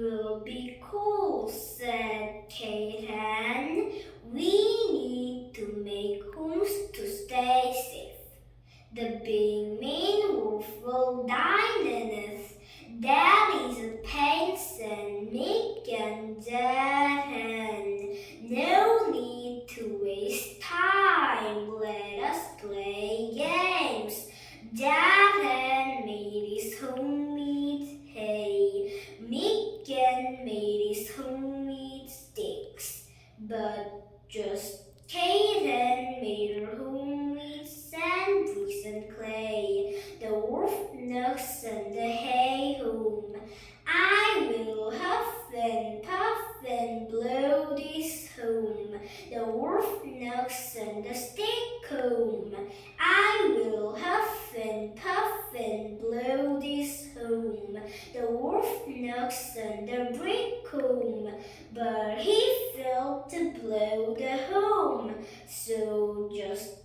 will be cool, said Kitten. We need to make homes to stay safe. The big mean wolf will dine in us. That is a pain, said Nick and Dan. No need to waste time. Let us play games. Dad made his homemade hay. Mick made his homemade sticks. But just Kaden made her homemade sand, bricks, and clay. The wolf knocks on the hay home. I will huff and puff and blow this home. The wolf knocks on the stick home. I will huff and puff and blow this home. The wolf knocks on the brick home, but he failed to blow the home. So just